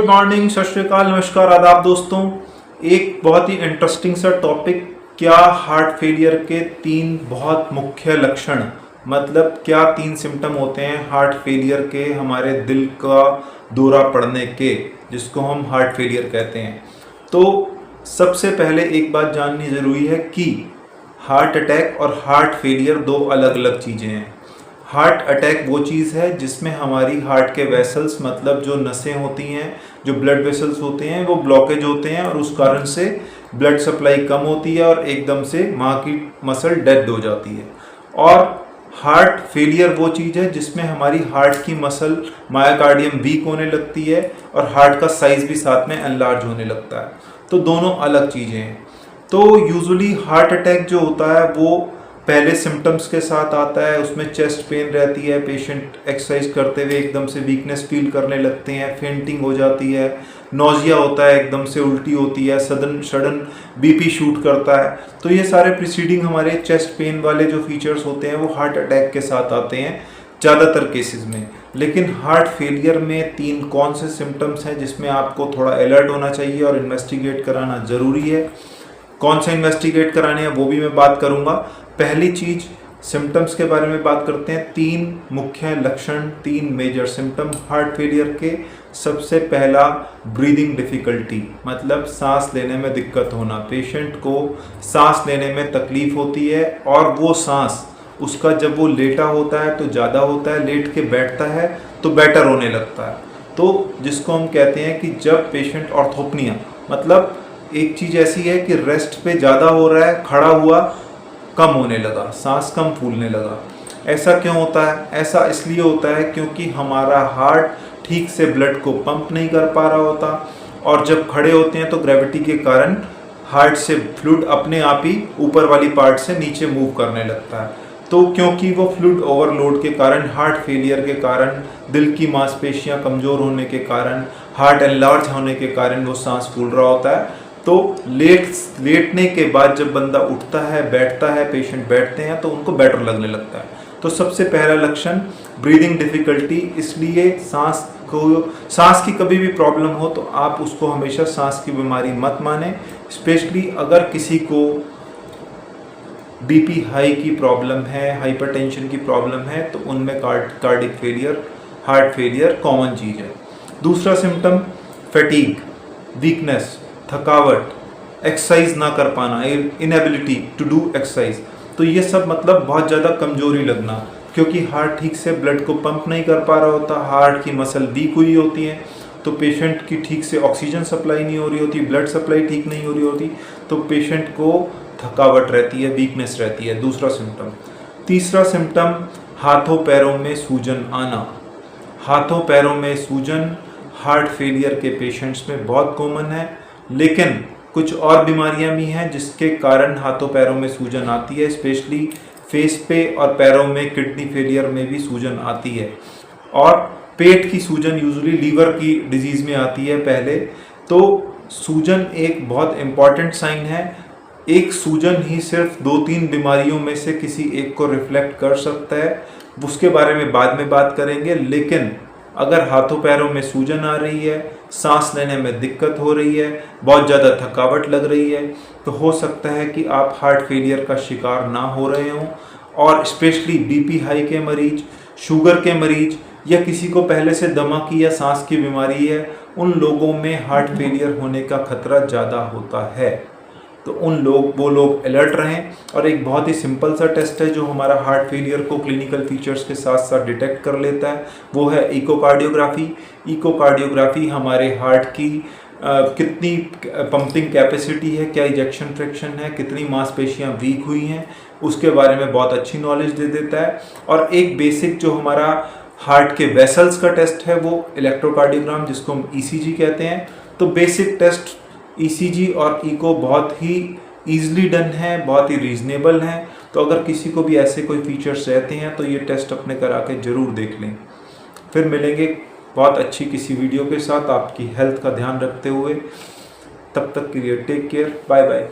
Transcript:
Good morning, सत श्री अकाल, नमस्कार, आदाब दोस्तों। एक बहुत ही इंटरेस्टिंग सा टॉपिक, क्या हार्ट फेलियर के 3 बहुत मुख्य लक्षण, मतलब क्या 3 सिम्टम होते हैं हार्ट फेलियर के, हमारे दिल का दौरा पड़ने के, जिसको हम हार्ट फेलियर कहते हैं। तो सबसे पहले एक बात जाननी ज़रूरी है कि हार्ट अटैक और हार्ट फेलियर 2 अलग अलग चीज़ें हैं। हार्ट अटैक वो चीज़ है जिसमें हमारी हार्ट के वेसल्स, मतलब जो नसें होती हैं, जो ब्लड वेसल्स होते हैं, वो ब्लॉकेज होते हैं और उस कारण से ब्लड सप्लाई कम होती है और एकदम से माँ की मसल डेड हो जाती है। और हार्ट फेलियर वो चीज़ है जिसमें हमारी हार्ट की मसल, मायोकार्डियम वीक होने लगती है और हार्ट का साइज भी साथ में एनलार्ज होने लगता है। तो दोनों अलग चीज़ें हैं। तो यूजुअली हार्ट अटैक जो होता है वो पहले सिम्टम्स के साथ आता है। उसमें चेस्ट पेन रहती है, पेशेंट एक्सरसाइज करते हुए एकदम से वीकनेस फील करने लगते हैं, फेंटिंग हो जाती है, नोजिया होता है, एकदम से उल्टी होती है, सडन बीपी शूट करता है। तो ये सारे प्रीसीडिंग हमारे चेस्ट पेन वाले जो फीचर्स होते हैं वो हार्ट अटैक के साथ आते हैं ज़्यादातर केसेस में। लेकिन हार्ट फेलियर में 3 कौन से सिम्टम्स हैं जिसमें आपको थोड़ा अलर्ट होना चाहिए और इन्वेस्टिगेट कराना ज़रूरी है। कौन सा इन्वेस्टिगेट कराने हैं वो भी मैं बात करूंगा। पहली चीज, सिम्टम्स के बारे में बात करते हैं। 3 मुख्य लक्षण, 3 मेजर सिम्टम हार्ट फेलियर के। सबसे पहला, ब्रीदिंग डिफिकल्टी, मतलब सांस लेने में दिक्कत होना। पेशेंट को सांस लेने में तकलीफ होती है और वो सांस उसका जब वो लेटा होता है तो ज़्यादा होता है, लेट के बैठता है तो बेटर होने लगता है। तो जिसको हम कहते हैं कि जब पेशेंट ऑर्थोपनिया, मतलब एक चीज़ ऐसी है कि रेस्ट पे ज़्यादा हो रहा है, खड़ा हुआ कम होने लगा, सांस कम फूलने लगा। ऐसा क्यों होता है? ऐसा इसलिए होता है क्योंकि हमारा हार्ट ठीक से ब्लड को पंप नहीं कर पा रहा होता और जब खड़े होते हैं तो ग्रेविटी के कारण हार्ट से फ्लूइड अपने आप ही ऊपर वाली पार्ट से नीचे मूव करने लगता है। तो क्योंकि वो फ्लूइड ओवरलोड के कारण, हार्ट फेलियर के कारण, दिल की मांसपेशियां कमज़ोर होने के कारण, हार्ट एनलार्ज होने के कारण वो सांस फूल रहा होता है। तो लेटने के बाद जब बंदा उठता है, बैठता है, पेशेंट बैठते हैं तो उनको बेटर लगने लगता है। तो सबसे पहला लक्षण ब्रीदिंग डिफिकल्टी। इसलिए सांस की कभी भी प्रॉब्लम हो तो आप उसको हमेशा सांस की बीमारी मत माने। स्पेशली अगर किसी को बीपी हाई की प्रॉब्लम है, हाइपरटेंशन की प्रॉब्लम है, तो उनमें cardiac failure, heart failure common चीज़ है। दूसरा सिम्टम, फैटीग, वीकनेस, थकावट, एक्सरसाइज ना कर पाना, इनएबिलिटी टू डू एक्सरसाइज। तो ये सब मतलब बहुत ज़्यादा कमजोरी लगना, क्योंकि हार्ट ठीक से ब्लड को पंप नहीं कर पा रहा होता, हार्ट की मसल वीक हुई होती है, तो पेशेंट की ठीक से ऑक्सीजन सप्लाई नहीं हो रही होती, ब्लड सप्लाई ठीक नहीं हो रही होती, तो पेशेंट को थकावट रहती है, वीकनेस रहती है। दूसरा सिम्टम। तीसरा सिम्टम, हाथों पैरों में सूजन आना। हाथों पैरों में सूजन हार्ट फेलियर के पेशेंट्स में बहुत कॉमन है, लेकिन कुछ और बीमारियां भी हैं जिसके कारण हाथों पैरों में सूजन आती है। स्पेशली फेस पे और पैरों में किडनी फेलियर में भी सूजन आती है। और पेट की सूजन यूजुअली लीवर की डिजीज़ में आती है पहले। तो सूजन एक बहुत इम्पॉर्टेंट साइन है। एक सूजन ही सिर्फ 2-3 बीमारियों में से किसी एक को रिफ्लेक्ट कर सकता है, उसके बारे में बाद में बात करेंगे। लेकिन अगर हाथों पैरों में सूजन आ रही है, सांस लेने में दिक्कत हो रही है, बहुत ज़्यादा थकावट लग रही है, तो हो सकता है कि आप हार्ट फेलियर का शिकार ना हो रहे हों। और स्पेशली बीपी हाई के मरीज, शुगर के मरीज, या किसी को पहले से दमा की या सांस की बीमारी है, उन लोगों में हार्ट फेलियर होने का खतरा ज़्यादा होता है। तो वो लोग अलर्ट रहें। और एक बहुत ही सिंपल सा टेस्ट है जो हमारा हार्ट फेलियर को क्लिनिकल फीचर्स के साथ साथ डिटेक्ट कर लेता है, वो है इकोकार्डियोग्राफी। इकोकार्डियोग्राफी हमारे हार्ट की कितनी पंपिंग कैपेसिटी है, क्या इजेक्शन फ्रैक्शन है, कितनी मांसपेशियां वीक हुई हैं, उसके बारे में बहुत अच्छी नॉलेज दे देता है। और एक बेसिक जो हमारा हार्ट के वेसल्स का टेस्ट है वो इलेक्ट्रोकार्डियोग्राम, जिसको हम ईसीजी कहते हैं। तो बेसिक टेस्ट ईसीजी और इको बहुत ही ईजिली डन है, बहुत ही रीजनेबल हैं। तो अगर किसी को भी ऐसे कोई फीचर्स रहते हैं तो ये टेस्ट अपने करा के ज़रूर देख लें। फिर मिलेंगे बहुत अच्छी किसी वीडियो के साथ, आपकी हेल्थ का ध्यान रखते हुए। तब तक के लिए टेक केयर, बाय बाय।